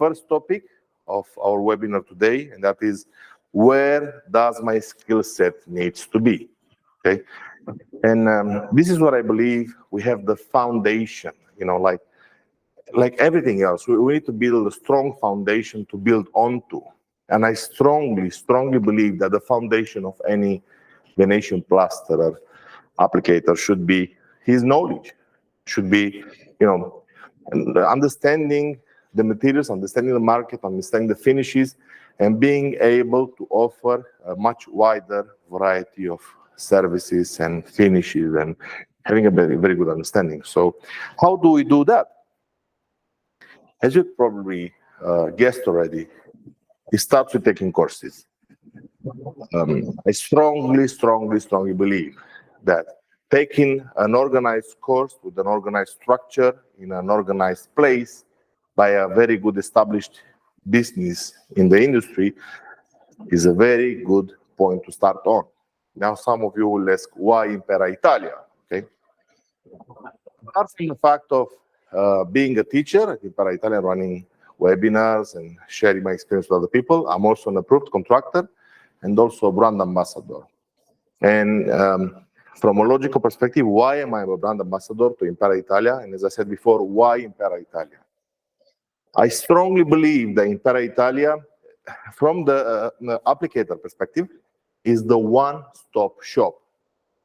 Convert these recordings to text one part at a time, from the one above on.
first topic of our webinar today, and that is, where does my skill set needs to be? Okay, and this is what I believe we have the foundation. You know, like everything else, we need to build a strong foundation to build onto. And I strongly believe that the foundation of any Venetian plasterer applicator should be his knowledge, should be, you know, understanding the materials, understanding the market, understanding the finishes, and being able to offer a much wider variety of services and finishes, and having a very good understanding. So how do we do that? As you probably guessed already, it starts with taking courses. I strongly believe that taking an organized course with an organized structure in an organized place by a very good established business in the industry is a very good point to start on. Now, some of you will ask, why Impera Italia? Okay. Apart from the fact of being a teacher at Impera Italia, running webinars and sharing my experience with other people, I'm also an approved contractor and also a brand ambassador. And from a logical perspective, why am I a brand ambassador to Impera Italia? And as I said before, why Impera Italia? I strongly believe that Impera Italia, from the applicator perspective, is the one-stop shop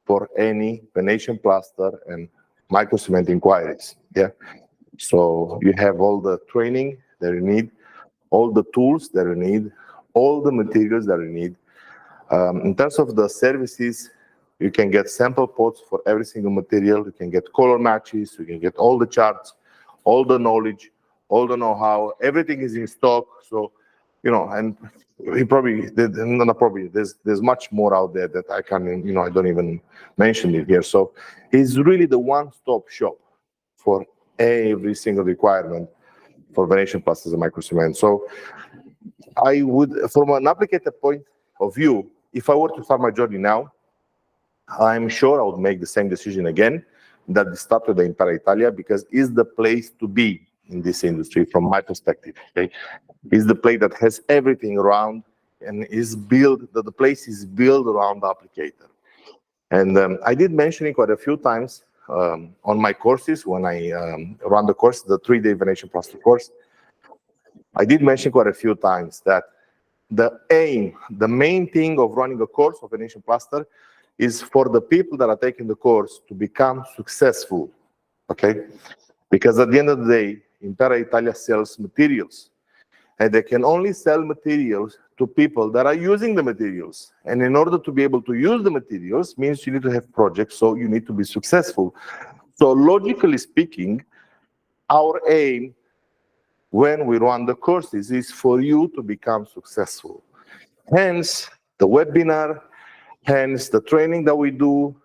for any Venetian plaster and micro cement inquiries. Yeah. So you have all the training that you need, all the tools that you need, all the materials that you need. In terms of the services, you can get sample pots for every single material. You can get color matches. You can get all the charts, all the knowledge, all the know-how. Everything is in stock. So, you know, and there's much more out there that I can, you know, I don't even mention it here. So it's really the one-stop shop for every single requirement for Venetian plasters and micro cement. So I would, from an applicator point of view, if I were to start my journey now, I'm sure I would make the same decision again, that start with the Impera Italia, because it's the place to be in this industry from my perspective. Okay, it's the place that has everything around and is built, that the place is built around the applicator. And I did mention it quite a few times on my courses when I run the course, the 3-day Venetian plaster course. I did mention quite a few times that the aim, the main thing of running a course of Venetian plaster is for the people that are taking the course to become successful, okay? Because at the end of the day, Impera Italia sells materials, and they can only sell materials to people that are using the materials. And in order to be able to use the materials means you need to have projects, so you need to be successful. So logically speaking, our aim when we run the courses is for you to become successful. Hence the webinar, hence the training that we do,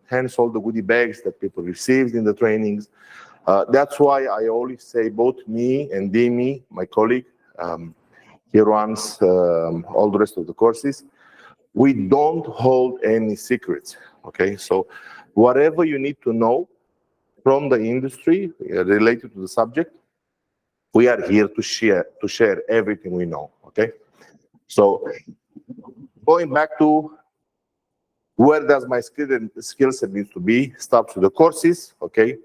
hence all the goodie bags that people received in the trainings. That's why I always say, both me and Dimi, my colleague, he runs all the rest of the courses, we don't hold any secrets, okay? So whatever you need to know from the industry related to the subject, we are here to share everything we know, okay? So going back to where does my skill set need to be, starts with the courses, okay?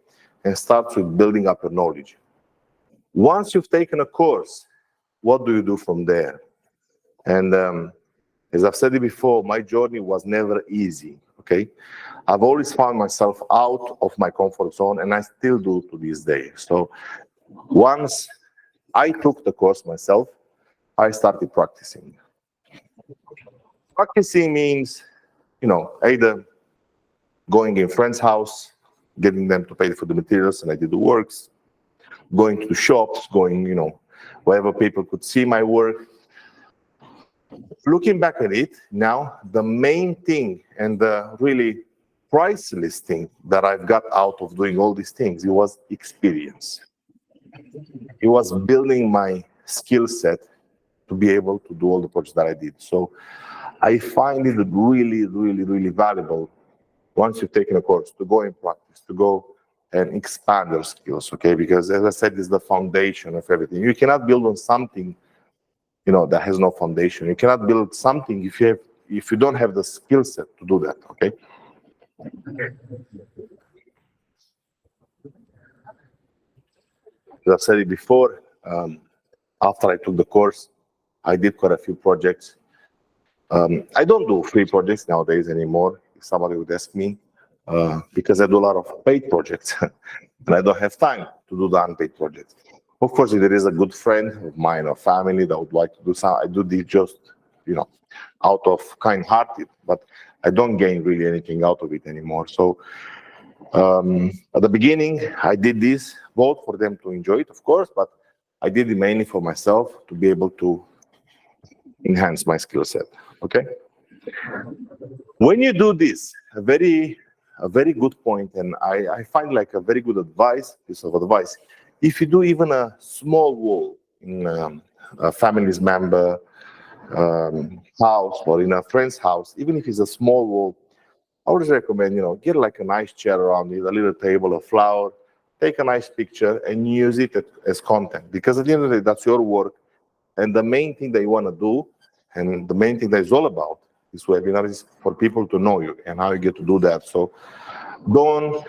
And starts with building up your knowledge. Once you've taken a course, what do you do from there? And as I've said it before, my journey was never easy, okay? I've always found myself out of my comfort zone, and I still do to this day. So once I took the course myself, I started practicing. Practicing means, you know, either going in friend's house, getting them to pay for the materials, and I did the works, going to the shops, going, you know, wherever people could see my work. Looking back at it now, the main thing and the really priceless thing that I've got out of doing all these things, it was experience. It was building my skill set to be able to do all the projects that I did. So I find it really valuable once you've taken a course to go and practice, to go and expand your skills, okay? Because as I said, this is the foundation of everything. You cannot build on something, you know, that has no foundation. You cannot build something if you don't have the skill set to do that, okay? As I've said it before, after I took the course, I did quite a few projects. I don't do free projects nowadays anymore, if somebody would ask me, because I do a lot of paid projects, and I don't have time to do the unpaid projects. Of course, if there is a good friend of mine or family that would like to do something, I do this just, you know, out of kind-hearted, but I don't gain really anything out of it anymore. So at the beginning, I did this both for them to enjoy it, of course, but I did it mainly for myself to be able to enhance my skill set, okay? When you do this, a very good point, and I find like a very good piece of advice, if you do even a small wall in a family's member house or in a friend's house, even if it's a small wall, I would recommend, you know, get like a nice chair around it, a little table, a flower, take a nice picture and use it as content. Because at the end of the day, that's your work. And the main thing that you want to do, and the main thing that is all about this webinar is for people to know you and how you get to do that. So don't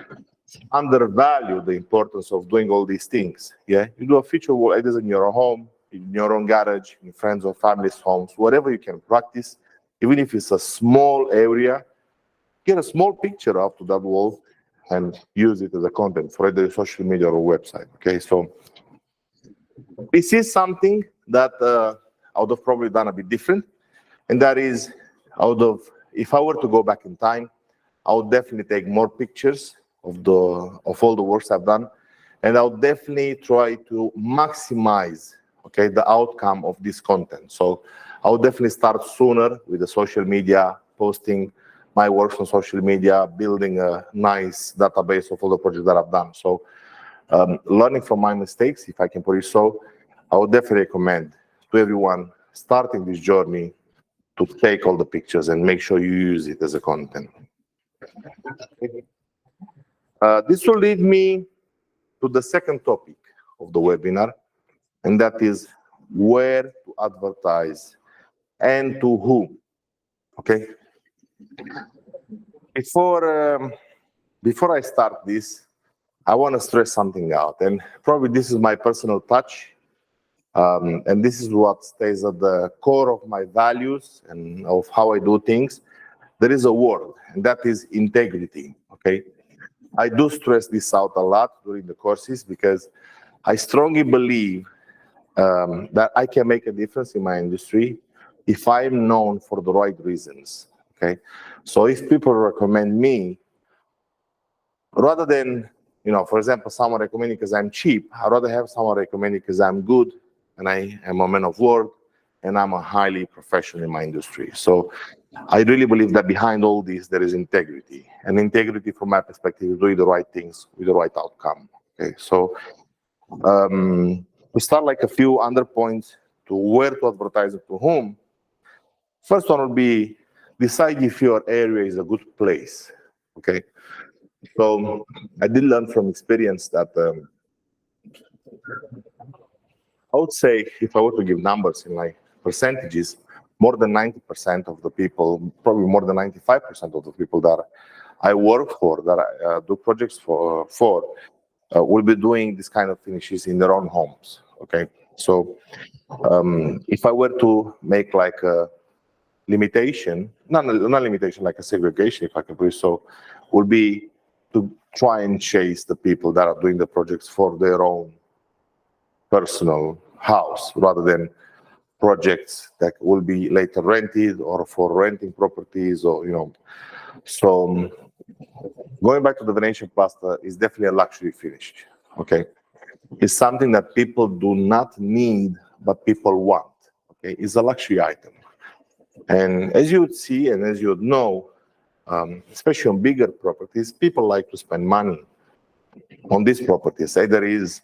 undervalue the importance of doing all these things. Yeah, you do a feature wall either in your home, in your own garage, in friends or family's homes, whatever you can practice, even if it's a small area, get a small picture up to that wall and use it as a content for either social media or website. Okay, so this is something that I would have probably done a bit different, and that is, if I were to go back in time, I would definitely take more pictures of all the works I've done, and I would definitely try to maximize, okay, the outcome of this content. So I would definitely start sooner with the social media, posting my works on social media, building a nice database of all the projects that I've done. So learning from my mistakes, if I can put it so, I would definitely recommend to everyone starting this journey to take all the pictures and make sure you use it as a content. This will lead me to the second topic of the webinar, and that is where to advertise and to whom. Okay. Before I start this, I want to stress something out, and probably this is my personal touch, and this is what stays at the core of my values and of how I do things. There is a word, and that is integrity. Okay. I do stress this out a lot during the courses because I strongly believe that I can make a difference in my industry if I'm known for the right reasons. Okay, so if people recommend me, rather than, you know, for example, someone recommending because I'm cheap, I'd rather have someone recommending because I'm good and I am a man of work and I'm a highly professional in my industry. So I really believe that behind all this, there is integrity. And integrity, from my perspective, is doing the right things with the right outcome. Okay, so we start like a few under points to where to advertise and to whom. First one would be decide if your area is a good place. Okay, so I did learn from experience that I would say, if I were to give numbers in like percentages, more than 90% of the people, probably more than 95% of the people that I work for, that I do projects for, will be doing this kind of finishes in their own homes. Okay, so if I were to make like a limitation, not limitation, like a segregation, if I can put it so, would be to try and chase the people that are doing the projects for their own personal house, rather than projects that will be later rented or for renting properties, or, you know. So going back to the Venetian plaster is definitely a luxury finish. Okay, it's something that people do not need, but people want. Okay, it's a luxury item. And as you would see, and as you would know, especially on bigger properties, people like to spend money on these properties. Either is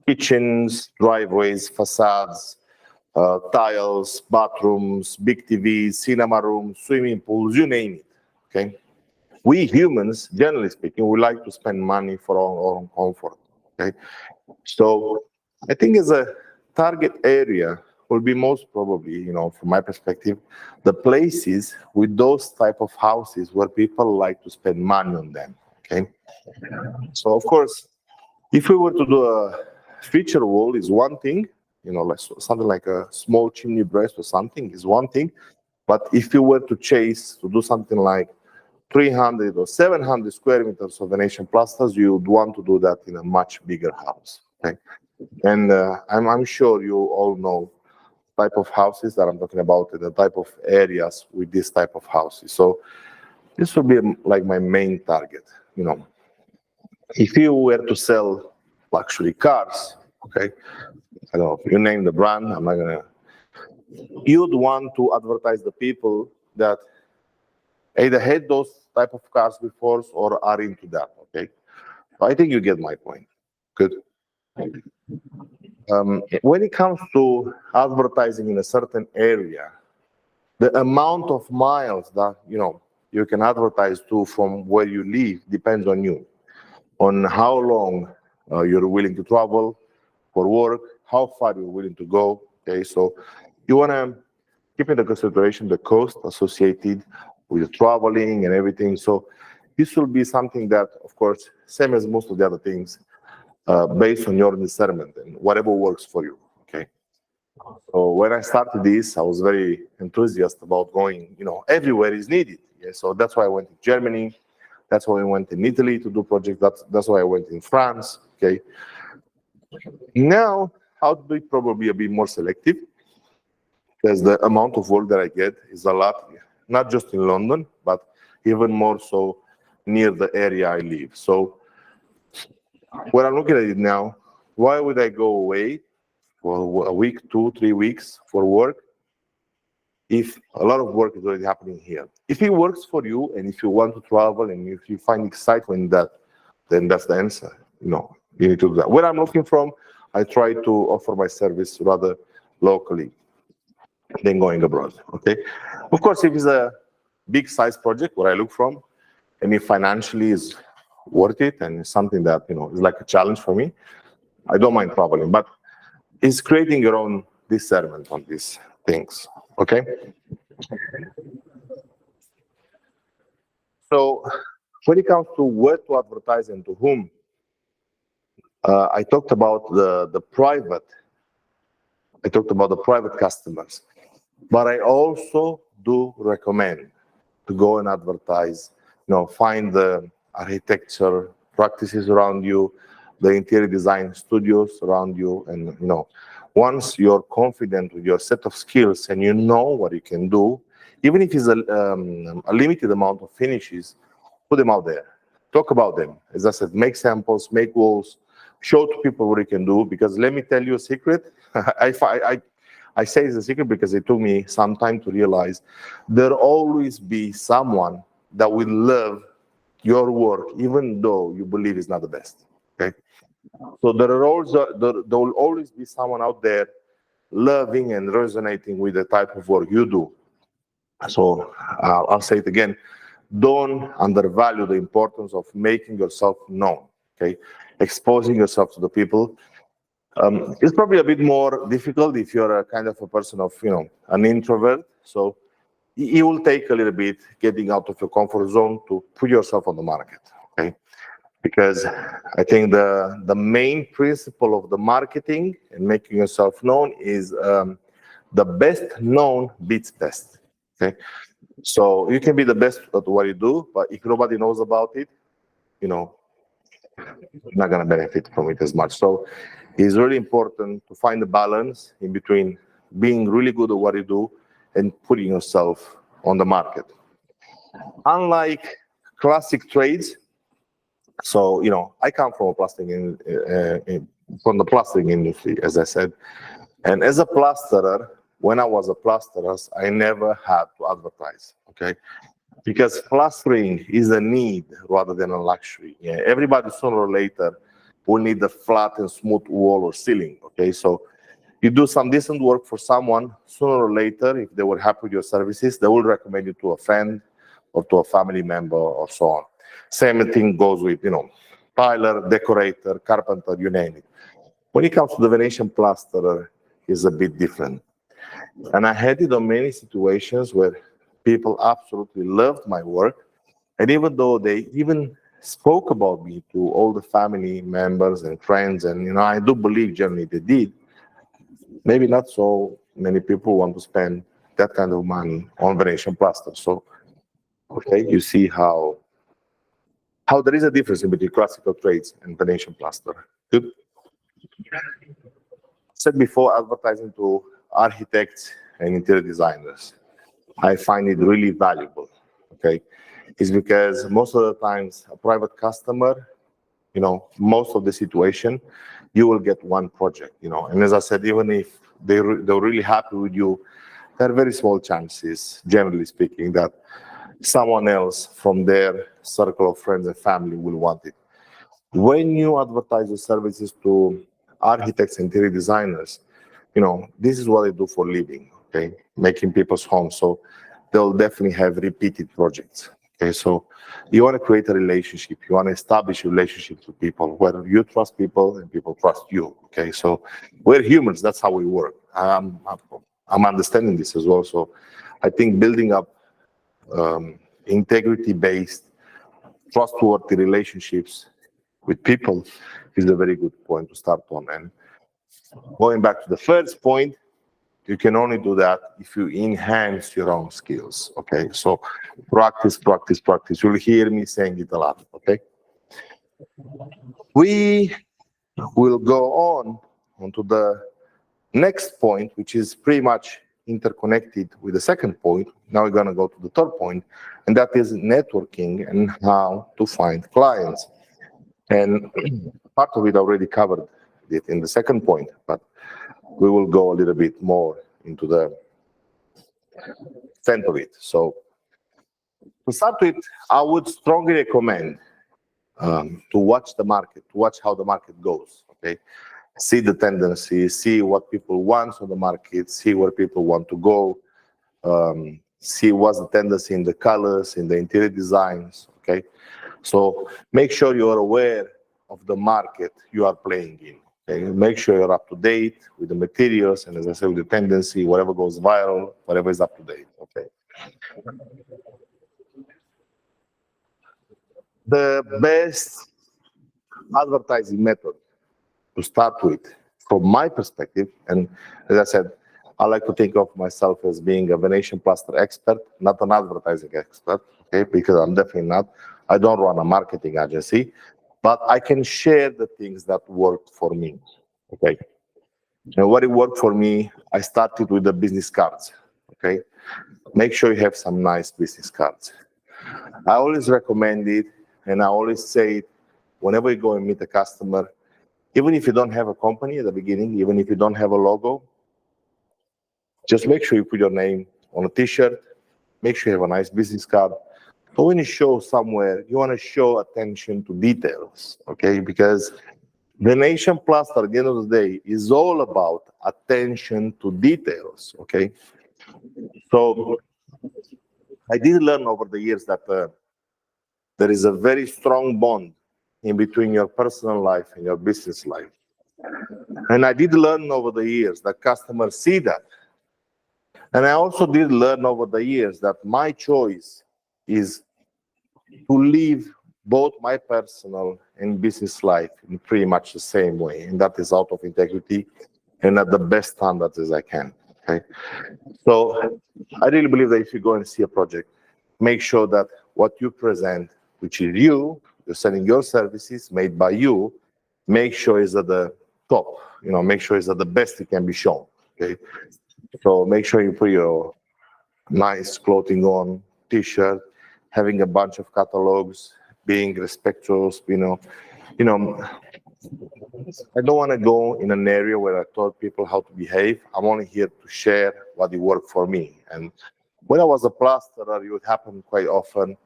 kitchens, driveways, facades, tiles, bathrooms, big TVs, cinema rooms, swimming pools, you name it. Okay. we humans, generally speaking, we like to spend money for our own comfort. Okay, so I think as a target area will be most probably, you know, from my perspective, the places with those type of houses where people like to spend money on them. Okay, so of course, if we were to do a feature wall is one thing, you know, like something like a small chimney breast or something is one thing, but if you were to do something like 300 or 700 square meters of Venetian plasters, you would want to do that in a much bigger house. Okay, and I'm sure you all know type of houses that I'm talking about, and the type of areas with this type of houses. So this would be like my main target. You know, if you were to sell luxury cars, okay, I don't know, you name the brand, I'm not gonna. You'd want to advertise the people that either had those type of cars before or are into that. Okay, so I think you get my point. Good. When it comes to advertising in a certain area, the amount of miles that you can advertise to from where you live depends on you, on how long you're willing to travel for work, how far you're willing to go. Okay, so you want to keep into consideration the cost associated with traveling and everything. So this will be something that, of course, same as most of the other things, based on your discernment and whatever works for you. Okay. So when I started this, I was very enthusiastic about going, everywhere is needed. Yeah, so that's why I went to Germany. That's why I went in Italy to do projects. That's why I went in France. Okay. Now, I'll be probably a bit more selective because the amount of work that I get is a lot, not just in London, but even more so near the area I live. So when I'm looking at it now, why would I go away for a week, 2, 3 weeks for work if a lot of work is already happening here? If it works for you and if you want to travel and if you find excitement in that, then that's the answer. You need to do that. Where I'm looking from, I try to offer my service rather locally than going abroad. Okay. Of course, if it's a big size project where I look from, and if financially is worth it and it's something that is like a challenge for me, I don't mind traveling. But it's creating your own discernment on these things. Okay. So when it comes to where to advertise and to whom, I talked about the private. I talked about the private customers, but I also do recommend to go and advertise. Find the architecture practices around you, the interior design studios around you, and once you're confident with your set of skills and you know what you can do, even if it's a limited amount of finishes, put them out there. Talk about them. As I said, make samples, make walls, show to people what you can do. Because let me tell you a secret. I say it's a secret because it took me some time to realize there'll always be someone that will love your work, even though you believe it's not the best. Okay, so there will always be someone out there loving and resonating with the type of work you do. So I'll say it again: don't undervalue the importance of making yourself known. Okay, exposing yourself to the people. It's probably a bit more difficult if you're a kind of a person of an introvert. So it will take a little bit getting out of your comfort zone to put yourself on the market, okay? Because I think the main principle of the marketing and making yourself known is the best known beats best, okay? So you can be the best at what you do, but if nobody knows about it, you're not gonna benefit from it as much. So it's really important to find a balance in between being really good at what you do and putting yourself on the market. Unlike classic trades, so I come from a plastering from the plastering industry, as I said, and as a plasterer, when I was a plasterer, I never had to advertise. Okay, because plastering is a need rather than a luxury. Yeah, everybody sooner or later will need a flat and smooth wall or ceiling. Okay, so you do some decent work for someone, sooner or later, if they were happy with your services, they will recommend you to a friend, or to a family member or so on. Same thing goes with, tiler, decorator, carpenter, you name it. When it comes to the Venetian plasterer, it's a bit different. And I had it on many situations where people absolutely loved my work. And even though they even spoke about me to all the family members and friends, and I do believe generally they did, maybe not so many people want to spend that kind of money on Venetian plaster. So, okay, you see how there is a difference between classical trades and Venetian plaster. Good. Said before, advertising to architects and interior designers, I find it really valuable. Okay, is because most of the times a private customer, most of the situation, you will get one project, and as I said, even if they're really happy with you, there are very small chances, generally speaking, that someone else from their circle of friends and family will want it. When you advertise your services to architects and interior designers, this is what they do for a living, okay, making people's homes. So they'll definitely have repeated projects. Okay, so you want to create a relationship. You want to establish relationships with people where you trust people and people trust you. Okay, so we're humans. That's how we work. I'm understanding this as well. So I think building up integrity-based, trustworthy relationships with people is a very good point to start on. And going back to the first point, you can only do that if you enhance your own skills, okay? So practice, practice, practice. You'll hear me saying it a lot, okay? We will go onto the next point, which is pretty much interconnected with the second point. Now we're gonna go to the third point, and that is networking and how to find clients. And part of it already covered it in the second point, but we will go a little bit more into the center of it. So to start with, I would strongly recommend to watch the market, to watch how the market goes, okay? See the tendencies, see what people want on the market, see where people want to go, see what's the tendency in the colors, in the interior designs, okay? So make sure you are aware of the market you are playing in. Okay? Make sure you're up to date with the materials, and as I said, with the tendency, whatever goes viral, whatever is up to date. Okay. The best advertising method to start with, from my perspective, and as I said, I like to think of myself as being a Venetian plaster expert, not an advertising expert, okay, because I'm definitely not. I don't run a marketing agency, but I can share the things that worked for me, okay? And what it worked for me, I started with the business cards, okay? Make sure you have some nice business cards. I always recommend it, and I always say it whenever you go and meet a customer, even if you don't have a company at the beginning, even if you don't have a logo, just make sure you put your name on a t-shirt, make sure you have a nice business card. But when you show somewhere, you want to show attention to details, okay? Because Venetian plaster, at the end of the day, is all about attention to details, okay? So I did learn over the years that there is a very strong bond in between your personal life and your business life. And I did learn over the years that customers see that. And I also did learn over the years that my choice is to live both my personal and business life in pretty much the same way. And that is out of integrity and at the best standards as I can, okay? So I really believe that if you go and see a project, make sure that what you present, which is you're selling your services made by you, make sure is at the top, make sure is at the best it can be shown, okay? So make sure you put your nice clothing on, t-shirt, having a bunch of catalogs, being respectful, I don't want to go in an area where I taught people how to behave. I'm only here to share what worked for me. And when I was a plasterer, it would happen quite often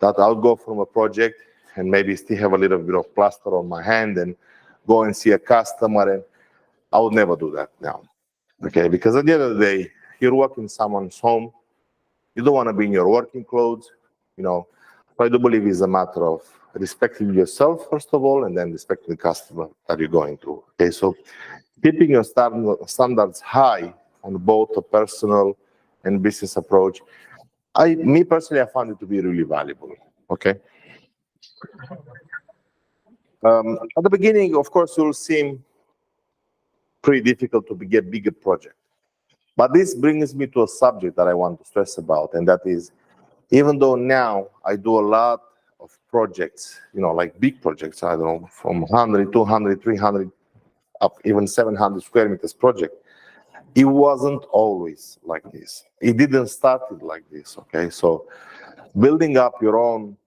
that I'll go from a project and maybe still have a little bit of plaster on my hand and go and see a customer, and I would never do that now. Okay, because at the end of the day, you're working in someone's home. You don't want to be in your working clothes. I do believe it's a matter of respecting yourself, first of all, and then respecting the customer that you're going to. Okay, so keeping your standards high on both the personal and business approach, me personally, I found it to be really valuable. Okay. At the beginning, of course, it will seem pretty difficult to get bigger projects. But this brings me to a subject that I want to stress about, and that is, even though now I do a lot of projects, like big projects, I don't know, from 100, 200, 300, up even 700 square meters project, it wasn't always like this. It didn't start like this, okay? So building up your own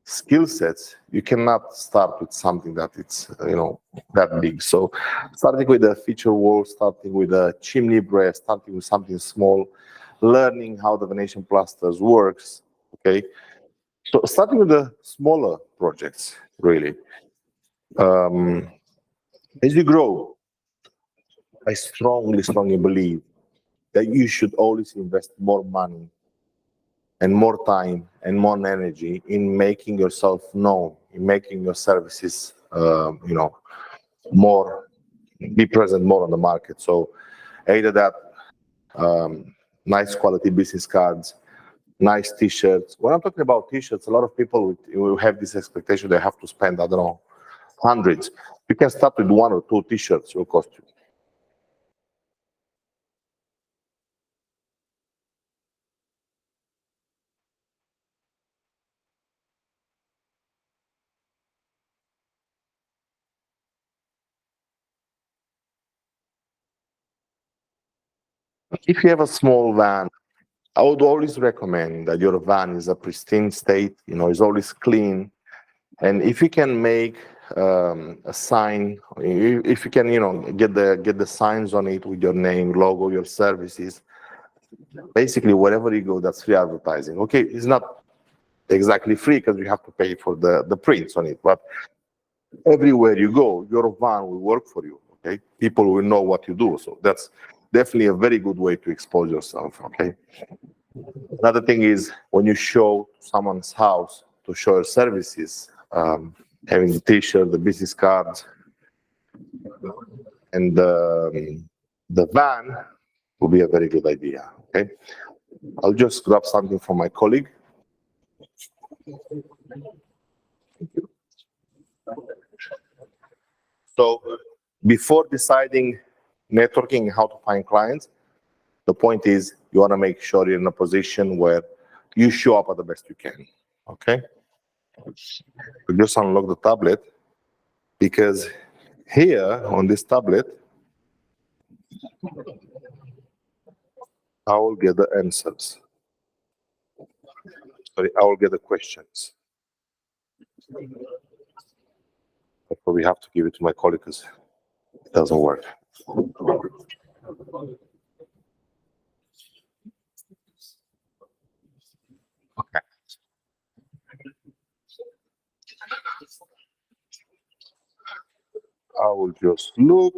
skill sets, you cannot start with something that it's that big. So starting with a feature wall, starting with a chimney breast, starting with something small, learning how the Venetian plasters works. Okay, so starting with the smaller projects, really. As you grow, I strongly believe that you should always invest more money and more time and more energy in making yourself known, in making your services, be present more on the market. So either that, nice quality business cards, nice t-shirts. When I'm talking about t-shirts, a lot of people will have this expectation they have to spend, I don't know, hundreds. You can start with 1 or 2 t-shirts, it will cost you. If you have a small van, I would always recommend that your van is a pristine state, is always clean. And if you can make a sign, if you can, get the signs on it with your name, logo, your services, basically wherever you go, that's free advertising. Okay, it's not exactly free because you have to pay for the prints on it, but everywhere you go, your van will work for you. Okay, people will know what you do. So that's definitely a very good way to expose yourself. Okay. Another thing is when you show someone's house to show your services, having the t-shirt, the business cards, and the van will be a very good idea. Okay, I'll just grab something from my colleague. So before deciding networking, how to find clients, the point is you want to make sure you're in a position where you show up at the best you can. Okay, we just unlock the tablet, because here on this tablet I will get the answers. Sorry, I will get the questions. I probably have to give it to my colleague because it doesn't work. Okay. I will just look.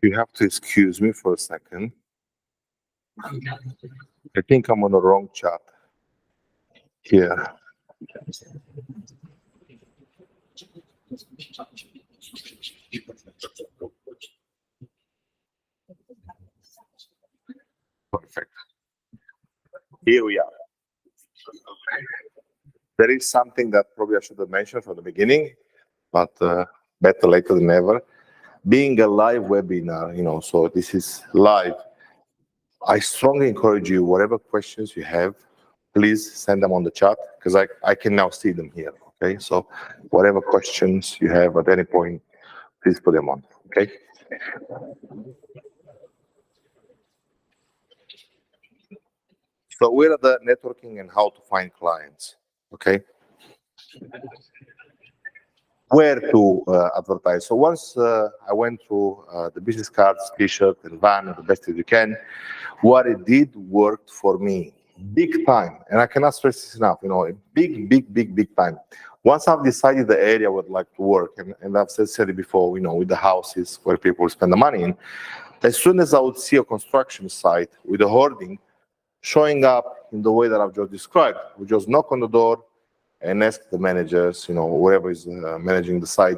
You have to excuse me for a second. I think I'm on the wrong chat here. Perfect. Here we are. There is something that probably I should have mentioned from the beginning, but better later than never. Being a live webinar, so this is live. I strongly encourage you, whatever questions you have, please send them on the chat, because I can now see them here. Okay, so whatever questions you have at any point, please put them on. Okay. So where are the networking and how to find clients? Okay. Where to advertise. So once I went through the business cards, t-shirt, and van the best as you can, what it did worked for me big time, and I cannot stress this enough. Big time. Once I've decided the area I would like to work, and I've said it before, with the houses where people spend the money in, as soon as I would see a construction site with a hoarding showing up in the way that I've just described, we just knock on the door and ask the managers, whoever is managing the site,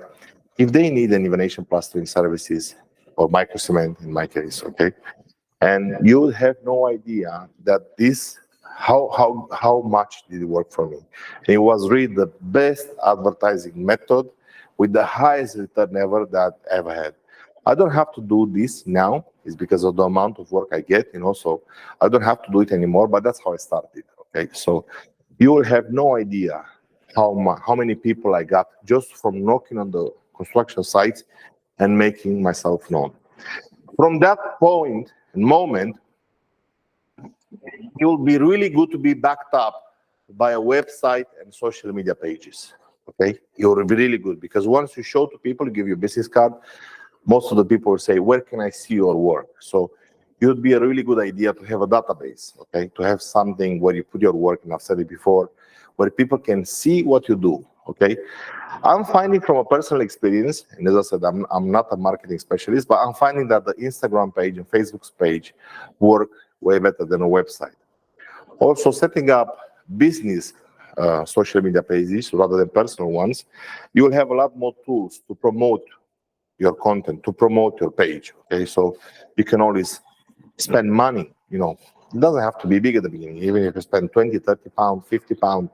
if they need any Venetian plastering services or micro cement in my case, okay? And you will have no idea that this, how much did it work for me. And it was really the best advertising method with the highest return ever that I ever had. I don't have to do this now. It's because of the amount of work I get, so I don't have to do it anymore, but that's how I started, okay? So you will have no idea how many people I got just from knocking on the construction sites and making myself known. From that point and moment, it will be really good to be backed up by a website and social media pages, okay? It will be really good because once you show to people, give you a business card, most of the people will say, where can I see your work? So it would be a really good idea to have a database, okay? To have something where you put your work, and I've said it before, where people can see what you do, okay? I'm finding from a personal experience, and as I said, I'm not a marketing specialist, but I'm finding that the Instagram page and Facebook's page work way better than a website. Also, setting up business social media pages rather than personal ones, you will have a lot more tools to promote your content, to promote your page, okay? So you can always spend money, it doesn't have to be big at the beginning. Even if you spend 20, 30 pounds, 50 pounds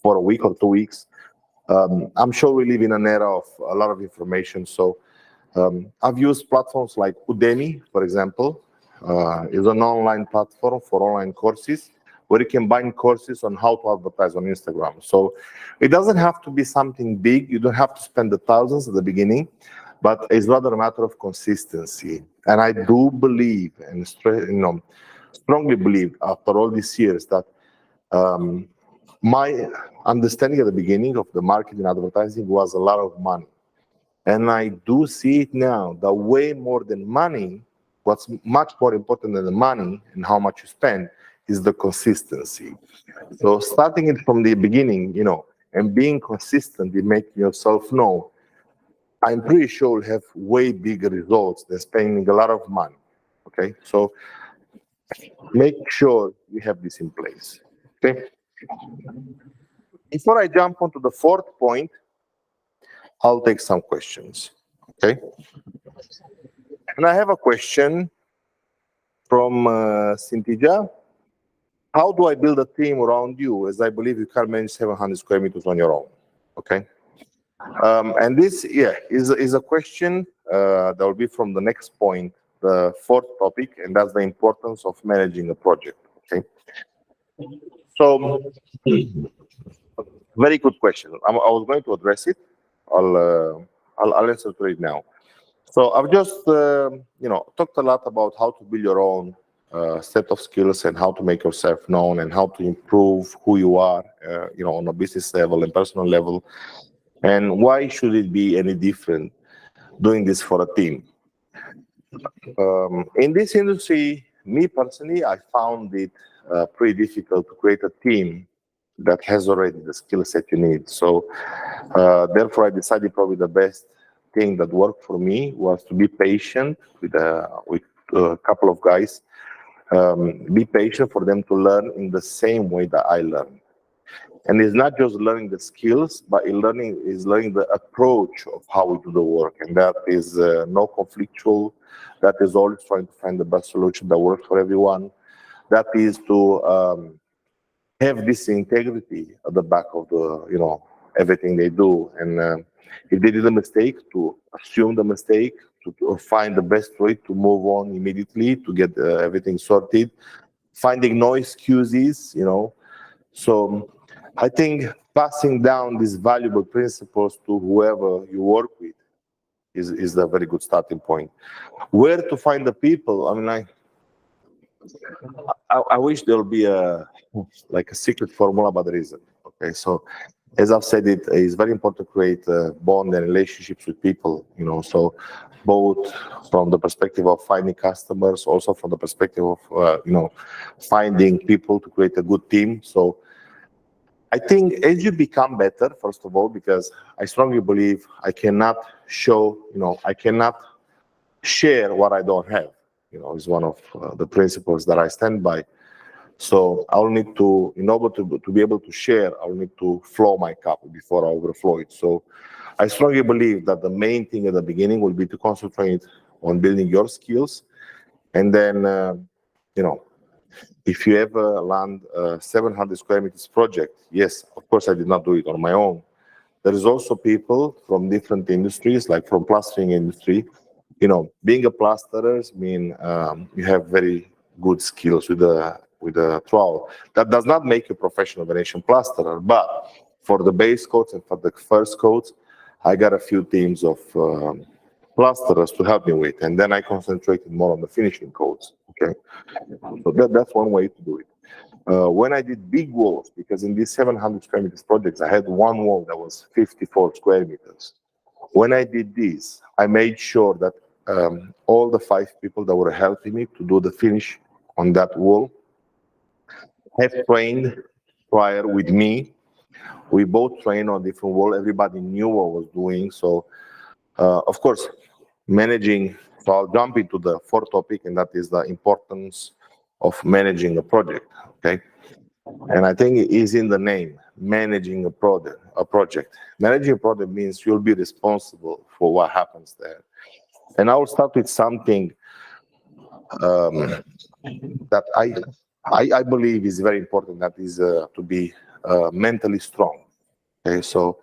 for a week or 2 weeks, I'm sure we live in an era of a lot of information. So I've used platforms like Udemy, for example. It's an online platform for online courses where you can buy courses on how to advertise on Instagram. So it doesn't have to be something big. You don't have to spend the thousands at the beginning, but it's rather a matter of consistency. And I do believe, and strongly believe after all these years that my understanding at the beginning of the marketing advertising was a lot of money. And I do see it now that way more than money, what's much more important than the money and how much you spend is the consistency. So starting it from the beginning, and being consistent in making yourself known, I'm pretty sure will have way bigger results than spending a lot of money, okay? So make sure you have this in place, okay? Before I jump onto the fourth point, I'll take some questions, okay? And I have a question from Sintija. How do I build a team around you, as I believe you can manage 700 square meters on your own, okay? And this, is a question that will be from the next point, the fourth topic, and that's the importance of managing a project, okay? So, very good question. I was going to address it. I'll answer to it now. So I've just, talked a lot about how to build your own set of skills and how to make yourself known and how to improve who you are, on a business level and personal level. And why should it be any different doing this for a team? In this industry, me personally, I found it pretty difficult to create a team that has already the skill set you need. So therefore, I decided probably the best thing that worked for me was to be patient with a couple of guys. Be patient for them to learn in the same way that I learned. And it's not just learning the skills, but learning the approach of how we do the work. And that is no conflictual. That is always trying to find the best solution that works for everyone. That is to have this integrity at the back of the, everything they do. And if they did a mistake, to assume the mistake, to find the best way to move on immediately, to get everything sorted, finding no excuses, So I think passing down these valuable principles to whoever you work with is a very good starting point. Where to find the people? I mean, I wish there'll be a secret formula, but there isn't. Okay, so as I've said, it is very important to create bond and relationships with people. So both from the perspective of finding customers, also from the perspective of finding people to create a good team. So I think as you become better, first of all, because I strongly believe I cannot show, I cannot share what I don't have. is one of the principles that I stand by. So I'll need to, in order to be able to share, I'll need to flow my cup before I overflow it. So I strongly believe that the main thing at the beginning will be to concentrate on building your skills. And then, if you ever land a 700 square meters project, yes, of course, I did not do it on my own. There is also people from different industries, like from plastering industry. Being a plasterer mean you have very good skills with the trowel. That does not make you a professional Venetian plasterer, but for the base coats and for the first coats, I got a few teams of plasterers to help me with, and then I concentrated more on the finishing coats. Okay, so that's one way to do it. When I did big walls, because in these 700 square meters projects, I had one wall that was 54 square meters. When I did this, I made sure that all the 5 people that were helping me to do the finish on that wall have trained prior with me. We both trained on different wall. Everybody knew what I was doing. So, of course, managing. So I'll jump into the fourth topic, and that is the importance of managing a project. Okay, and I think it is in the name, managing a project. Managing a project means you'll be responsible for what happens there. And I will start with something that I believe is very important. That is to be mentally strong. Okay, so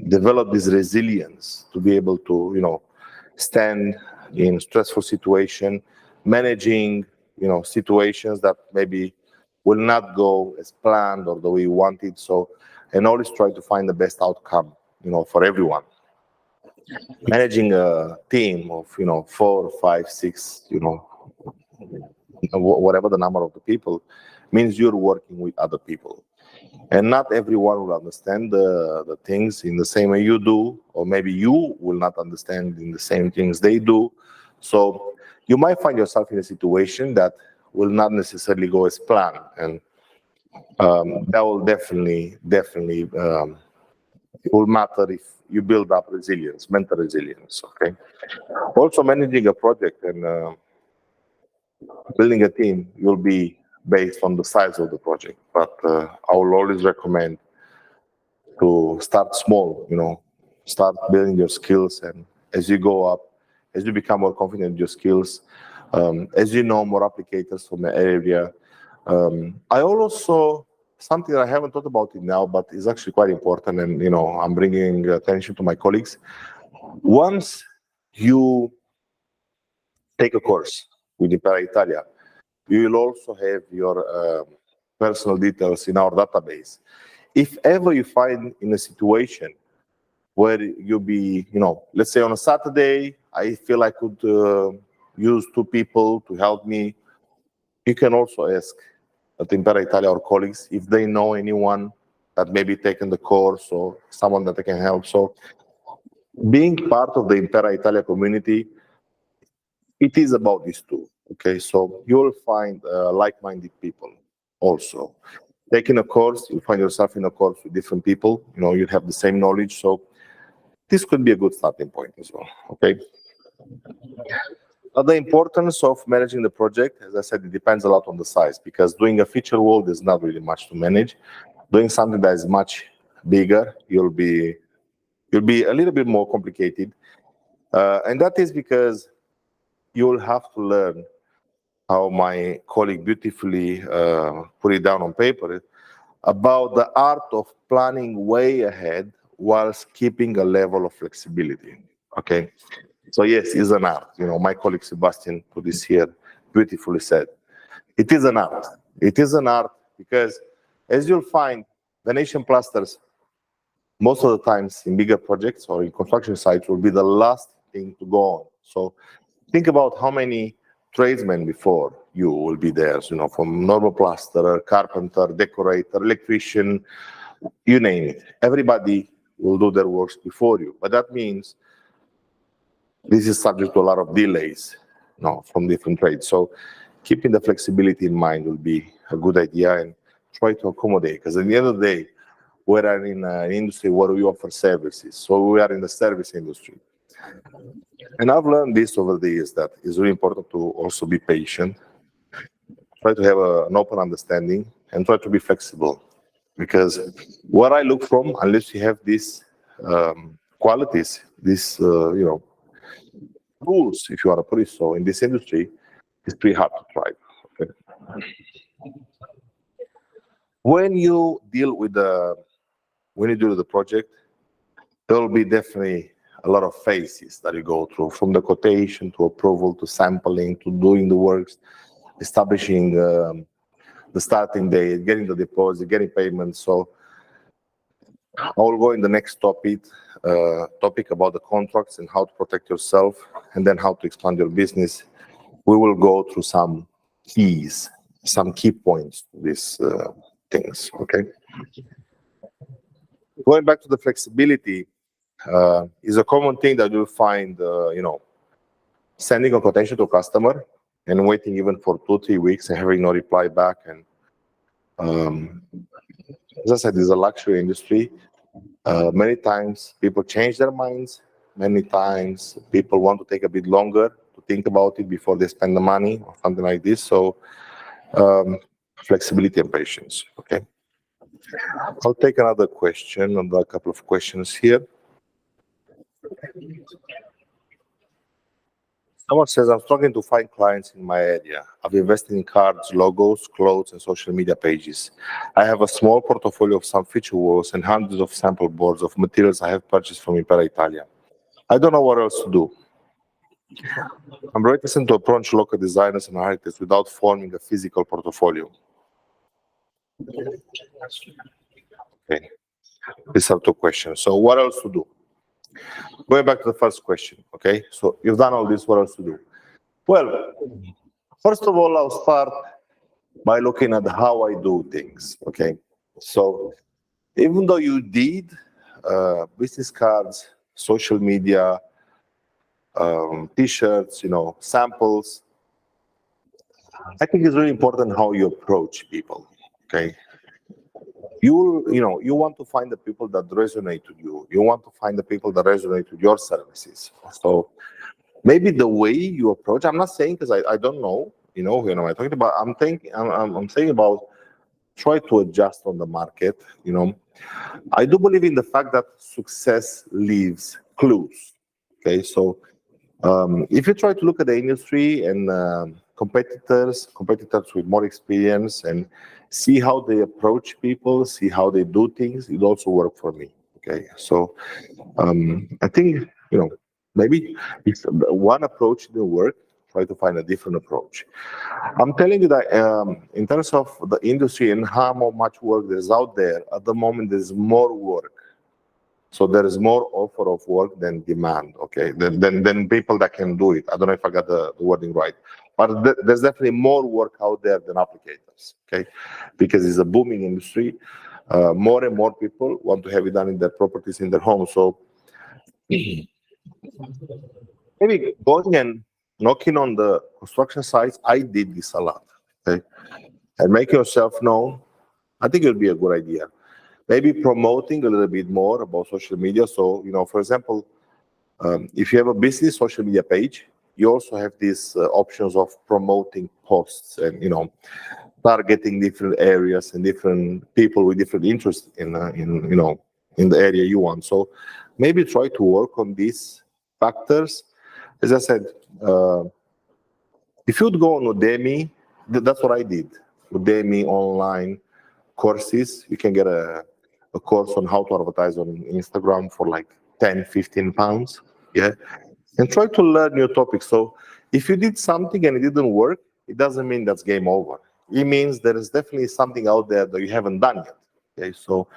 develop this resilience to be able to, stand in stressful situation, managing, situations that maybe will not go as planned or the way you wanted. So, and always try to find the best outcome, for everyone. Managing a team of, 4, 5, 6, whatever the number of the people, means you're working with other people. And not everyone will understand the things in the same way you do, or maybe you will not understand in the same things they do. So you might find yourself in a situation that will not necessarily go as planned, and that will definitely it will matter if you build up resilience, mental resilience. Okay. Also, managing a project and building a team will be based on the size of the project, but I will always recommend to start small, start building your skills, and as you go up, as you become more confident in your skills, as you know more applicators from the area. I also, something that I haven't thought about it now, but is actually quite important, and I'm bringing attention to my colleagues. Once you take a course with Impera Italia, you will also have your personal details in our database. If ever you find in a situation where you'll be, let's say on a Saturday, I feel I could use 2 people to help me, you can also ask at Impera Italia our colleagues if they know anyone that maybe taken the course or someone that they can help. So being part of the Impera Italia community, it is about these two. Okay, so you'll find like-minded people also. Taking a course, you find yourself in a course with different people, you have the same knowledge. So this could be a good starting point as well. Okay. The importance of managing the project, as I said, it depends a lot on the size, because doing a feature wall is not really much to manage. Doing something that is much bigger, you'll be a little bit more complicated, and that is because you'll have to learn how my colleague beautifully put it down on paper, about the art of planning way ahead whilst keeping a level of flexibility. Okay, so yes, it's an art. My colleague Sebastian put this here beautifully said. It is an art. It is an art because, as you'll find, Venetian plasters, most of the times in bigger projects or in construction sites, will be the last thing to go on. So think about how many tradesmen before you will be there, from normal plasterer, carpenter, decorator, electrician, you name it. Everybody will do their works before you. But that means this is subject to a lot of delays, from different trades. So keeping the flexibility in mind will be a good idea, and try to accommodate, because at the end of the day, we are in an industry where we offer services. So we are in the service industry. And I've learned this over the years, that it's really important to also be patient, try to have an open understanding, and try to be flexible. Because what I look from, unless you have these qualities, these rules, if you want to put it so, in this industry, it's pretty hard to thrive. Okay? When you deal with the project, there will be definitely a lot of phases that you go through, from the quotation to approval to sampling to doing the works, establishing the starting date, getting the deposit, getting payments. So I will go in the next topic about the contracts and how to protect yourself, and then how to expand your business. We will go through some keys, some key points to these things. Okay. Going back to the flexibility, is a common thing that you'll find, sending a quotation to a customer and waiting even for 2-3 weeks and having no reply back. And as I said, it's a luxury industry. Many times people change their minds. Many times people want to take a bit longer to think about it before they spend the money or something like this. So flexibility and patience. Okay. I'll take another question, a couple of questions here. Someone says, I'm struggling to find clients in my area. I've invested in cards, logos, clothes, and social media pages. I have a small portfolio of some feature walls and hundreds of sample boards of materials I have purchased from Impera Italia. I don't know what else to do. I'm reticent to approach local designers and architects without forming a physical portfolio. Okay. These are two questions. So what else to do? Going back to the first question, okay? So you've done all this, what else to do? Well, first of all, I'll start by looking at how I do things, okay? So even though you did business cards, social media, T-shirts, samples, I think it's really important how you approach people, okay? You want to find the people that resonate with you. You want to find the people that resonate with your services. So maybe the way you approach, I'm not saying, because I don't know, who am I talking about? I'm saying about try to adjust on the market. I do believe in the fact that success leaves clues. Okay, so if you try to look at the industry and competitors with more experience, and see how they approach people, see how they do things, it also worked for me. Okay, so I think maybe if one approach didn't work, try to find a different approach. I'm telling you that in terms of the industry and how much work there's out there, at the moment there's more work. So there is more offer of work than demand, okay, than people that can do it. I don't know if I got the wording right, but there's definitely more work out there than applicators, okay, because it's a booming industry. More and more people want to have it done in their properties, in their homes. So maybe going and knocking on the construction sites, I did this a lot, okay, and make yourself known. I think it would be a good idea. Maybe promoting a little bit more about social media. So, for example, if you have a business social media page, you also have these options of promoting posts and, targeting different areas and different people with different interests in the area you want. So maybe try to work on these factors. As I said, if you'd go on Udemy, that's what I did. Udemy online courses, you can get a course on how to advertise on Instagram for like 10-15 pounds, yeah, and try to learn new topics. So if you did something and it didn't work, it doesn't mean that's game over. It means there is definitely something out there that you haven't done yet. Okay, so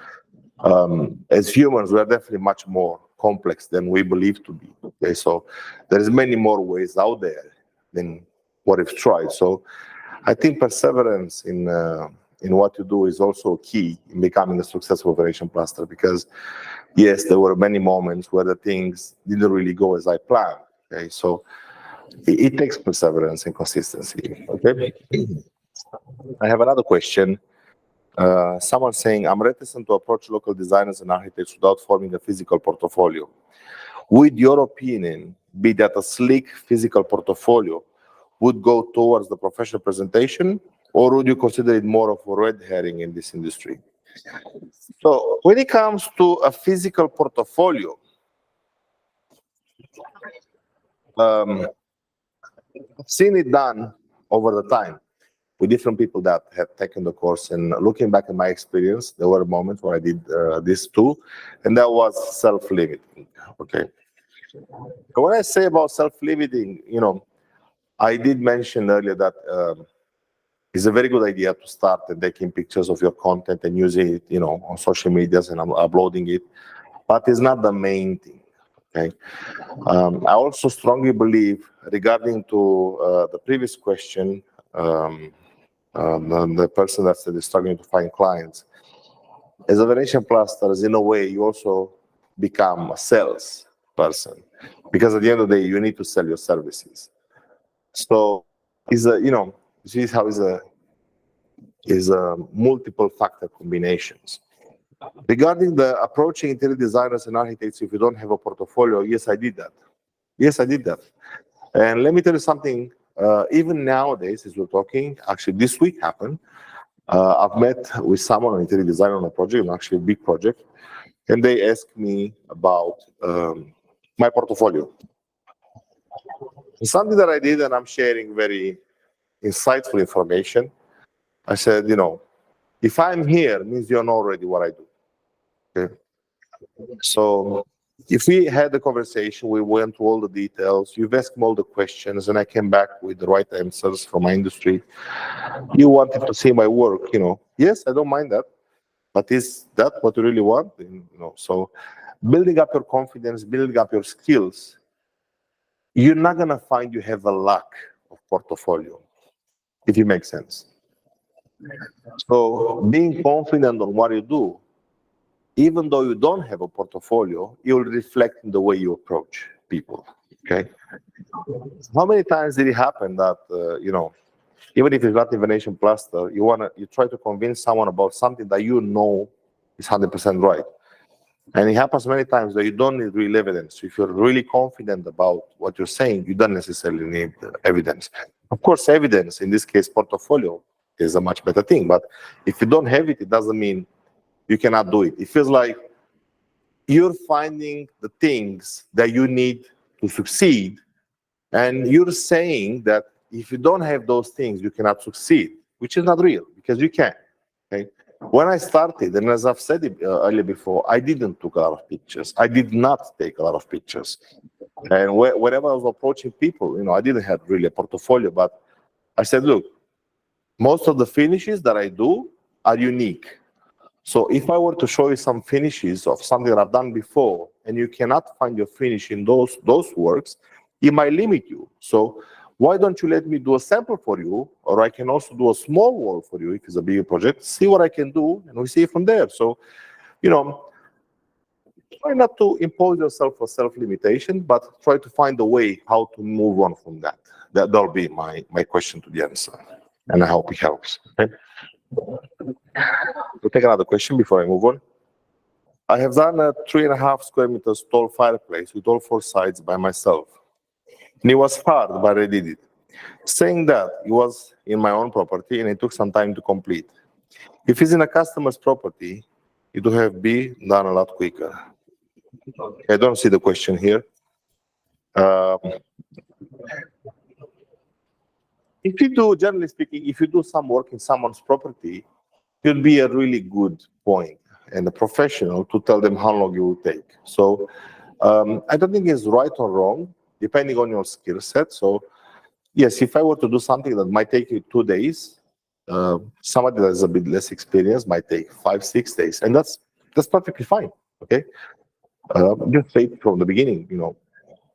as humans, we are definitely much more complex than we believe to be. Okay, so there's many more ways out there than what we've tried. So I think perseverance in what you do is also key in becoming a successful Venetian plasterer, because yes, there were many moments where the things didn't really go as I planned. Okay, so it takes perseverance and consistency. Okay, I have another question. Someone saying, I'm reticent to approach local designers and architects without forming a physical portfolio. would your opinion be that a sleek physical portfolio would go towards the professional presentation, or would you consider it more of a red herring in this industry? So when it comes to a physical portfolio, I've seen it done over the time with different people that have taken the course. And looking back at my experience, there were moments where I did this too, and that was self-limiting. Okay. But when I say about self-limiting, I did mention earlier that it's a very good idea to start and taking pictures of your content and using it, on social medias and uploading it, but it's not the main thing. Okay. I also strongly believe, regarding to the previous question, the person that said is struggling to find clients, as a Venetian plaster, in a way, you also become a sales person, because at the end of the day, you need to sell your services. So is this how is a multiple factor combinations. Regarding the approaching interior designers and architects, if you don't have a portfolio, yes, I did that. Yes, I did that. And let me tell you something, even nowadays, as we're talking, actually this week happened, I've met with someone, an interior designer on a project, actually a big project, and they asked me about my portfolio. Something that I did, and I'm sharing very insightful information. I said, if I'm here, it means you know already what I do. Okay. So if we had a conversation, we went through all the details, you've asked me all the questions, and I came back with the right answers from my industry. You wanted to see my work, Yes, I don't mind that. But is that what you really want? So building up your confidence, building up your skills, you're not going to find you have a lack of portfolio, if it makes sense. So being confident on what you do, even though you don't have a portfolio, it will reflect in the way you approach people. Okay. How many times did it happen that even if it's not in Venetian plaster, you try to convince someone about something that is 100% right, and it happens many times that you don't need real evidence. If you're really confident about what you're saying, you don't necessarily need evidence. Of course, evidence, in this case, portfolio, is a much better thing. But if you don't have it, it doesn't mean you cannot do it. It feels like you're finding the things that you need to succeed, and you're saying that if you don't have those things, you cannot succeed, which is not real, because you can. Okay. When I started, and as I've said it earlier before, I didn't take a lot of pictures. I did not take a lot of pictures. And whenever I was approaching people, I didn't have really a portfolio, but I said, look, most of the finishes that I do are unique. So if I were to show you some finishes of something that I've done before, and you cannot find your finish in those works, it might limit you. So why don't you let me do a sample for you, or I can also do a small wall for you if it's a bigger project, see what I can do, and we see it from there. So, try not to impose yourself a self-limitation, but try to find a way how to move on from that. That'll be my question to the answer, and I hope it helps. Okay? We'll take another question before I move on. I have done a 3.5 square meters tall fireplace with all 4 sides by myself. And it was hard, but I did it. Saying that, it was in my own property and it took some time to complete. If it's in a customer's property, it would have been done a lot quicker. I don't see the question here. If you do, generally speaking, if you do some work in someone's property, it would be a really good point and a professional to tell them how long it will take. So I don't think it's right or wrong, depending on your skill set. So yes, if I were to do something that might take you 2 days, somebody that is a bit less experienced might take 5-6 days, and that's perfectly fine. Okay, just say it from the beginning.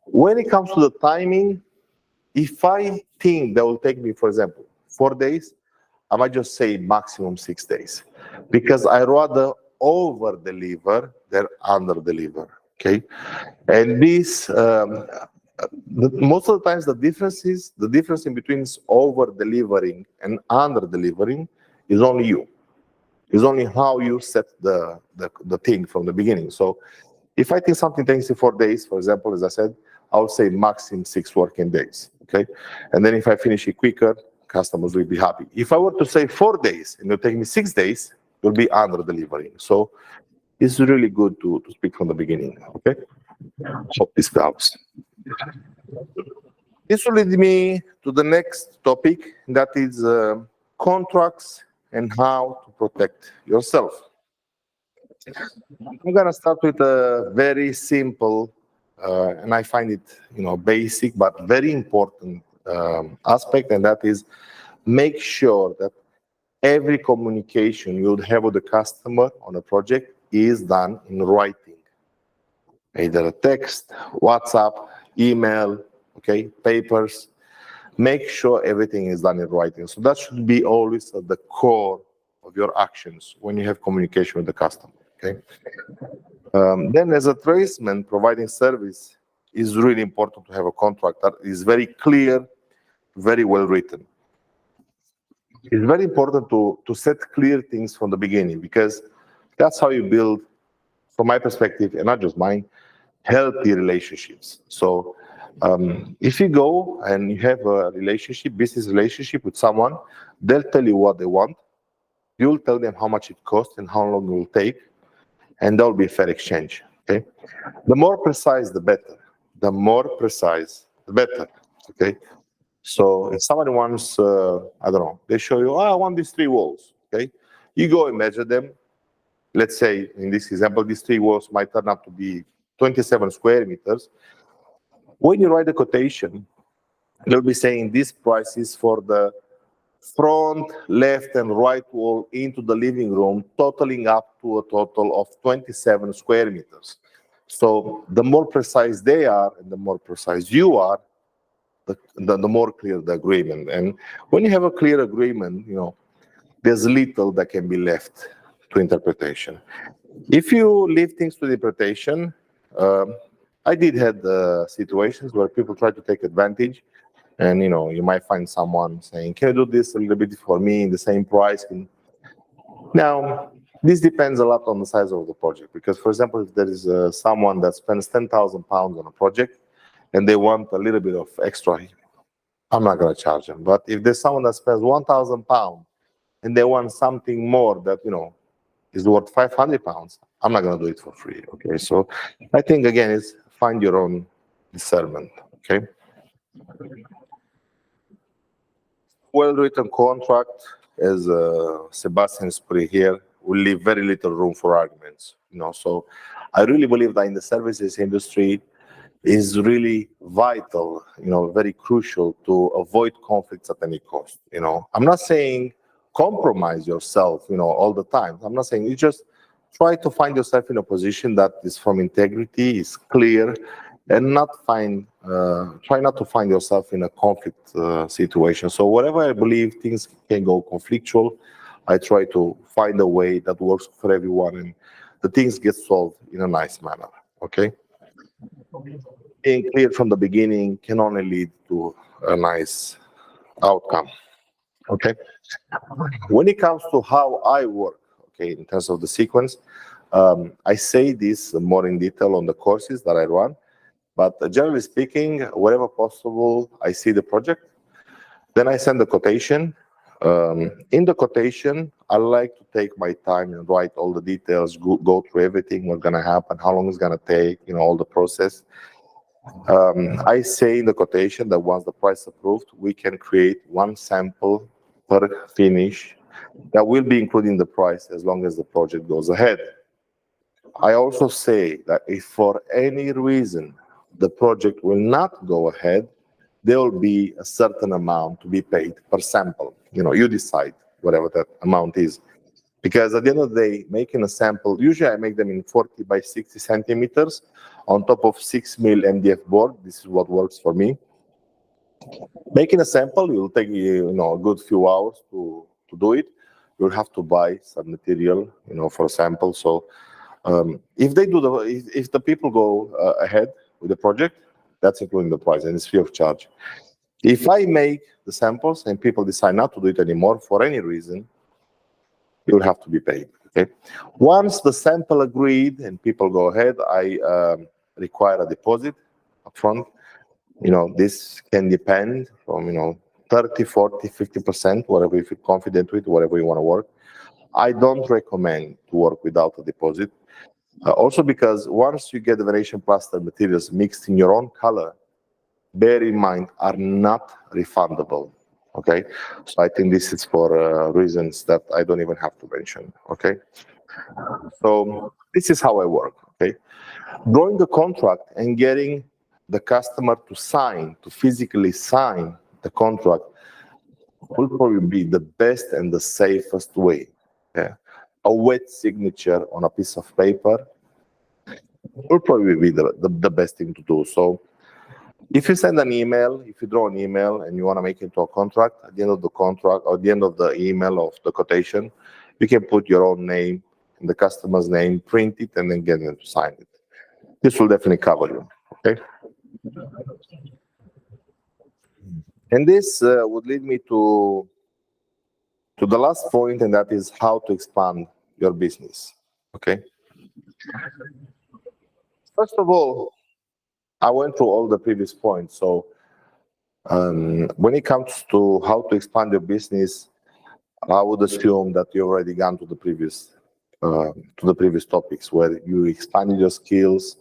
When it comes to the timing, if I think that will take me, for example, 4 days, I might just say maximum 6 days, because I rather over deliver than under deliver. Okay, and this most of the times the difference in between over delivering and under delivering is only you. Is only how you set the thing from the beginning. So If I think something takes you 4 days, for example, as I said, I would say maximum 6 working days, okay? And then if I finish it quicker, customers will be happy. If I were to say 4 days and it'll take me 6 days, you'll be under delivering. So it's really good to speak from the beginning, okay? Hope this helps. This will lead me to the next topic, that is contracts and how to protect yourself. I'm gonna start with a very simple, and I find it, basic but very important aspect, and that is make sure that every communication you would have with the customer on a project is done in writing, either a text, WhatsApp, email, okay, papers. Make sure everything is done in writing. So that should be always at the core of your actions when you have communication with the customer, okay? Then as a tradesman providing service, is really important to have a contract that is very clear, very well written. It's very important to set clear things from the beginning, because that's how you build, from my perspective, and not just mine, healthy relationships. So if you go and you have a relationship, business relationship with someone, they'll tell you what they want. You'll tell them how much it costs and how long it will take, and there'll be a fair exchange, okay? The more precise, the better. The more precise, the better, okay? So if somebody wants, I don't know, they show you, I want these 3 walls, okay? You go and measure them. Let's say, in this example, these 3 walls might turn out to be 27 square meters. When you write the quotation, they'll be saying this price is for the front, left, and right wall into the living room, totaling up to a total of 27 square meters. So the more precise they are, and the more precise you are, the more clear the agreement. And when you have a clear agreement, there's little that can be left to interpretation. If you leave things to interpretation, I did have situations where people try to take advantage, and you might find someone saying, can you do this a little bit for me in the same price? Now, this depends a lot on the size of the project, because, for example, if there is someone that spends £10,000 on a project and they want a little bit of extra, I'm not going to charge them. But if there's someone that spends £1,000 and they want something more that is worth £500, I'm not going to do it for free, okay? So I think, again, it's find your own discernment, okay? Well-written contract, as Sebastian is putting here, will leave very little room for arguments, So I really believe that in the services industry is really vital, very crucial to avoid conflicts at any cost, I'm not saying compromise yourself, all the time. I'm not saying, you just try to find yourself in a position that is from integrity, is clear, and try not to find yourself in a conflict situation. So wherever I believe things can go conflictual, I try to find a way that works for everyone, and the things get solved in a nice manner, okay? Being clear from the beginning can only lead to a nice outcome, okay? When it comes to how I work, okay, in terms of the sequence, I say this more in detail on the courses that I run, but generally speaking, wherever possible, I see the project, then I send the quotation. In the quotation, I like to take my time and write all the details, go through everything, what's going to happen, how long it's going to take, all the process. I say in the quotation that once the price is approved, we can create 1 sample per finish that will be included in the price as long as the project goes ahead. I also say that if for any reason the project will not go ahead, there will be a certain amount to be paid per sample. You decide whatever that amount is. Because at the end of the day, making a sample, usually I make them in 40 by 60 centimeters on top of 6 mil MDF board. This is what works for me. Making a sample will take a good few hours to do it. You'll have to buy some material, for a sample. So if the people go ahead with the project, that's including the price, and it's free of charge. If I make the samples and people decide not to do it anymore for any reason, you'll have to be paid. Okay. Once the sample agreed and people go ahead, I require a deposit upfront. This can depend from 30, 40, 50%, whatever you feel confident with, whatever you want to work. I don't recommend to work without a deposit. Also because once you get the Venetian plaster materials mixed in your own color, bear in mind, are not refundable. Okay, so I think this is for reasons that I don't even have to mention. Okay, so this is how I work. Okay, drawing the contract and getting the customer to physically sign the contract will probably be the best and the safest way. Yeah. A wet signature on a piece of paper will probably be the best thing to do. So if you send an email, if you draw an email and you want to make it into a contract, at the end of the contract or at the end of the email of the quotation, you can put your own name and the customer's name, print it, and then get them to sign it. This will definitely cover you. Okay. And this would lead me to the last point, and that is how to expand your business. Okay. First of all, I went through all the previous points. So when it comes to how to expand your business, I would assume that you already gone to the previous topics where you expanded your skills.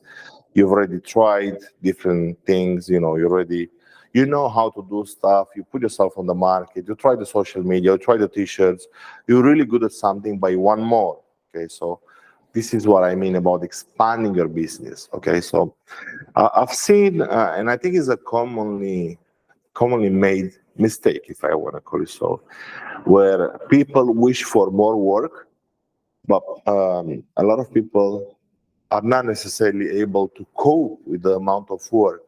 You've already tried different things. You know how to do stuff. You put yourself on the market. You try the social media. You try the t-shirts. You're really good at something, but you want more. Okay, so this is what I mean about expanding your business. Okay, so I've seen, and I think it's a commonly made mistake, if I want to call it so, where people wish for more work, but a lot of people are not necessarily able to cope with the amount of work.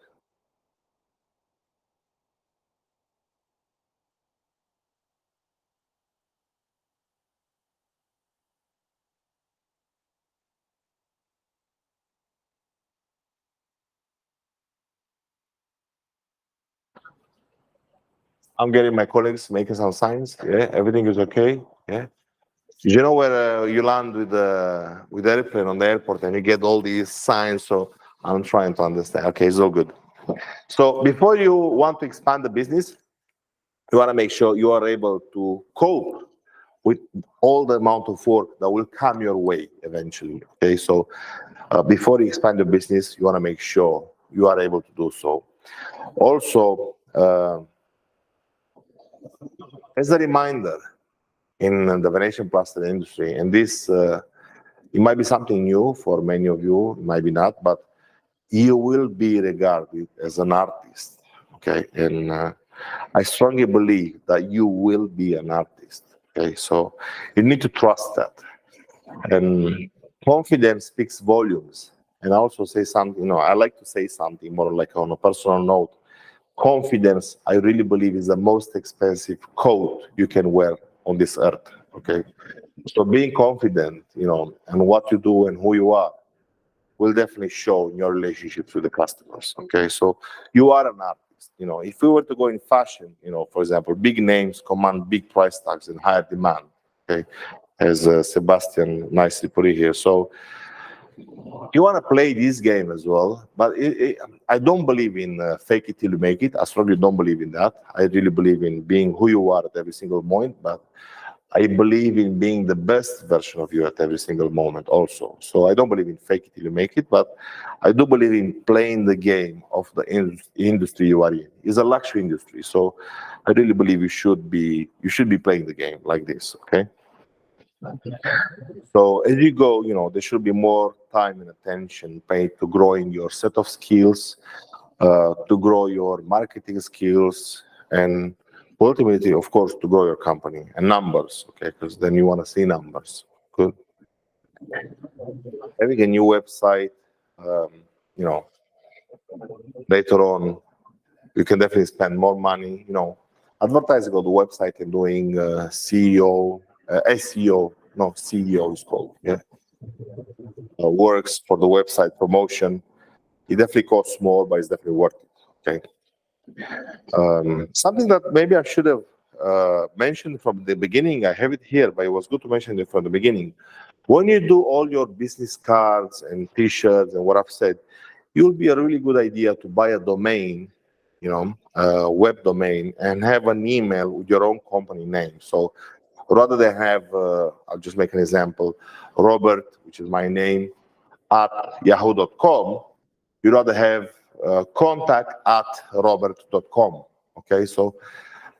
I'm getting my colleagues making some signs. Yeah, everything is okay. Yeah. You know where you land with the airplane on the airport and you get all these signs. So I'm trying to understand. Okay, it's all good. So before you want to expand the business, you want to make sure you are able to cope with all the amount of work that will come your way eventually. Okay, so before you expand your business, you want to make sure you are able to do so. Also, as a reminder, in the Venetian plastering industry, and this it might be something new for many of you, it might be not, but you will be regarded as an artist. Okay, and I strongly believe that you will be an artist. Okay, so you need to trust that, and confidence speaks volumes. And I also say something, I like to say something more like on a personal note. Confidence, I really believe, is the most expensive coat you can wear on this earth. Okay, so being confident, and what you do and who you are will definitely show in your relationships with the customers. Okay, so you are an artist. If we were to go in fashion, for example, big names command big price tags and higher demand. Okay, as Sebastian nicely put it here. So you want to play this game as well, but I don't believe in fake it till you make it. I strongly don't believe in that. I really believe in being who you are at every single point, but I believe in being the best version of you at every single moment also. So I don't believe in fake it till you make it, but I do believe in playing the game of the industry you are in. It's a luxury industry, so I really believe you should be playing the game like this. Okay. So as you go, there should be more time and attention paid to growing your set of skills, to grow your marketing skills, and ultimately, of course, to grow your company and numbers. Okay, because then you want to see numbers. Good. Having a new website, later on, you can definitely spend more money. Advertising on the website and doing SEO, no, CEO is called. Yeah. Works for the website promotion. It definitely costs more, but it's definitely worth it. Okay. Something that maybe I should have mentioned from the beginning. I have it here, but it was good to mention it from the beginning. When you do all your business cards and T-shirts and what I've said, it will be a really good idea to buy a domain, a web domain, and have an email with your own company name. So rather than have, I'll just make an example, Robert, which is my name, at yahoo.com, you'd rather have contact@robert.com. Okay, so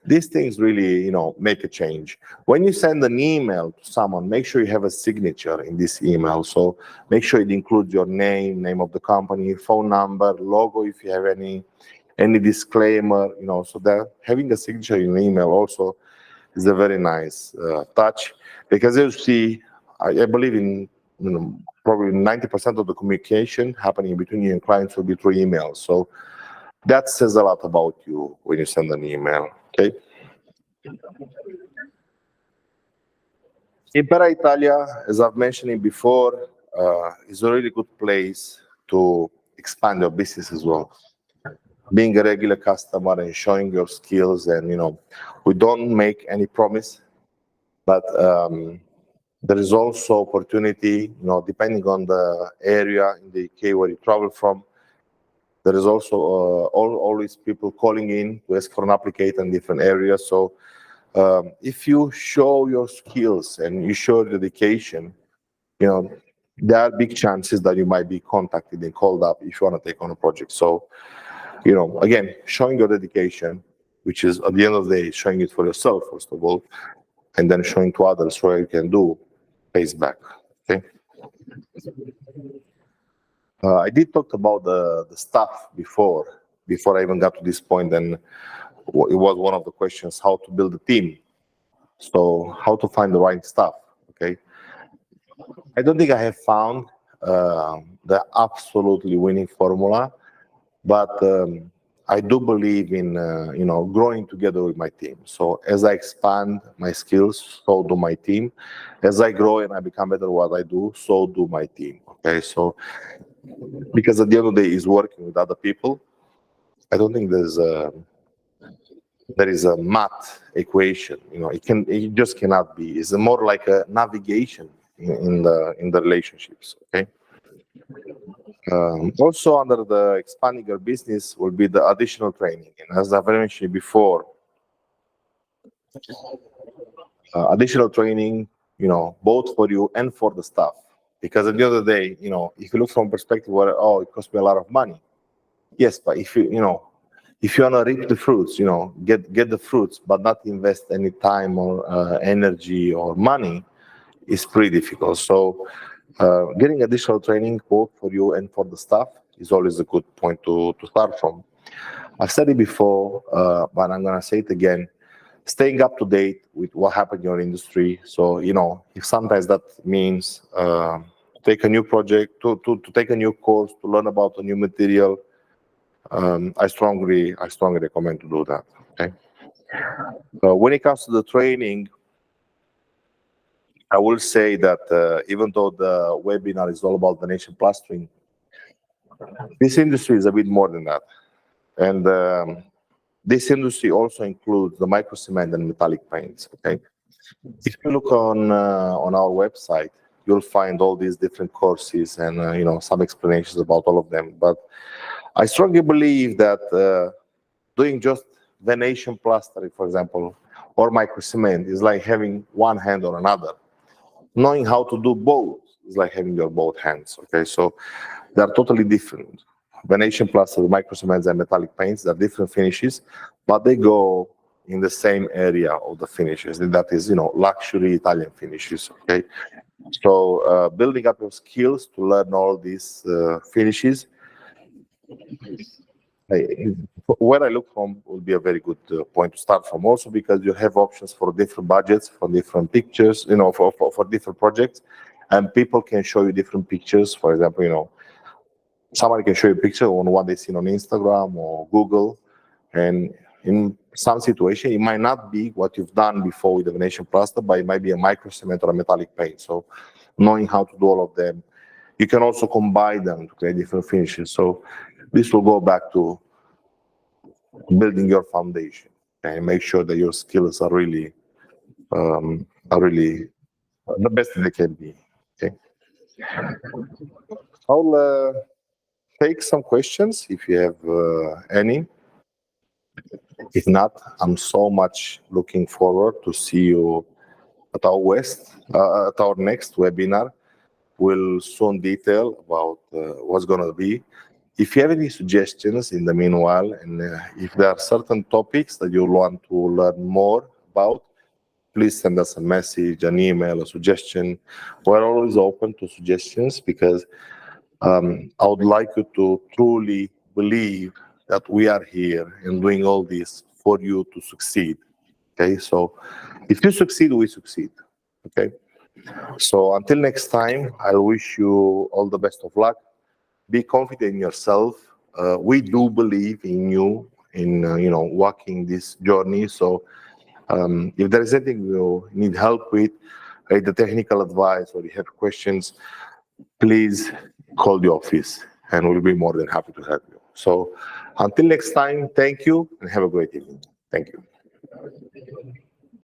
these things really, make a change. When you send an email to someone, make sure you have a signature in this email. So make sure it includes your name of the company, phone number, logo if you have any disclaimer, so that having a signature in an email also is a very nice touch, because you see, I believe in probably 90% of the communication happening between you and clients will be through email. So that says a lot about you when you send an email. Okay. Impera Italia, as I've mentioned before, is a really good place to expand your business as well. Being a regular customer and showing your skills, and we don't make any promise, but there is also opportunity, depending on the area in the UK where you travel from. There is also always people calling in to ask for an applicant in different areas. So if you show your skills and you show dedication, there are big chances that you might be contacted and called up if you want to take on a project. So, again, showing your dedication, which is at the end of the day, showing it for yourself, first of all, and then showing to others what you can do, pays back. Okay. I did talk about the staff before I even got to this point, and it was one of the questions, how to build a team. So how to find the right staff, okay? I don't think I have found the absolutely winning formula, but I do believe in, growing together with my team. So as I expand my skills, so do my team. As I grow and I become better at what I do, so do my team, okay? So, because at the end of the day, is working with other people. I don't think there is a math equation. It just cannot be. It's more like a navigation in the relationships. Okay. Also, under the expanding your business will be the additional training, and as I've mentioned before, additional training, both for you and for the staff. Because at the end of the day, if you look from perspective where, it costs me a lot of money. Yes, but if you want to reap the fruits, get the fruits, but not invest any time or energy or money, is pretty difficult. So getting additional training both for you and for the staff is always a good point to start from. I've said it before, but I'm going to say it again. Staying up to date with what happened in your industry. So, if sometimes that means take a new project, to take a new course, to learn about a new material, I strongly recommend to do that. Okay. When it comes to the training, I will say that even though the webinar is all about Venetian plastering, this industry is a bit more than that, and this industry also includes the micro cement and metallic paints. Okay. If you look on our website, you'll find all these different courses and some explanations about all of them. But I strongly believe that doing just Venetian plastering, for example, or micro cement is like having one hand or another. Knowing how to do both is like having your both hands. Okay, so they're totally different. Venetian plastering, micro cements, and metallic paints, they're different finishes, but they go in the same area of the finishes, and that is, luxury Italian finishes. Okay, so building up your skills to learn all these finishes, where I look from will be a very good point to start from. Also because you have options for different budgets, for different pictures, for different projects, and people can show you different pictures. For example, somebody can show you a picture on what they see on Instagram or Google, and in some situation, it might not be what you've done before with the Venetian plaster, but it might be a micro cement or a metallic paint. So knowing how to do all of them, you can also combine them to create different finishes. So this will go back to building your foundation and make sure that your skills are really the best they can be. Okay. I'll take some questions if you have any. If not, I'm so much looking forward to see you at at our next webinar. We'll soon detail about what's going to be. If you have any suggestions in the meanwhile, and if there are certain topics that you want to learn more about, please send us a message, an email, a suggestion. We're always open to suggestions because I would like you to truly believe that we are here and doing all this for you to succeed. Okay, so if you succeed, we succeed. Okay, so until next time, I wish you all the best of luck. Be confident in yourself. We do believe in you, in walking this journey. So if there is anything you need help with, the technical advice, or you have questions, please call the office and we'll be more than happy to help you. So until next time, thank you and have a great evening. Thank you.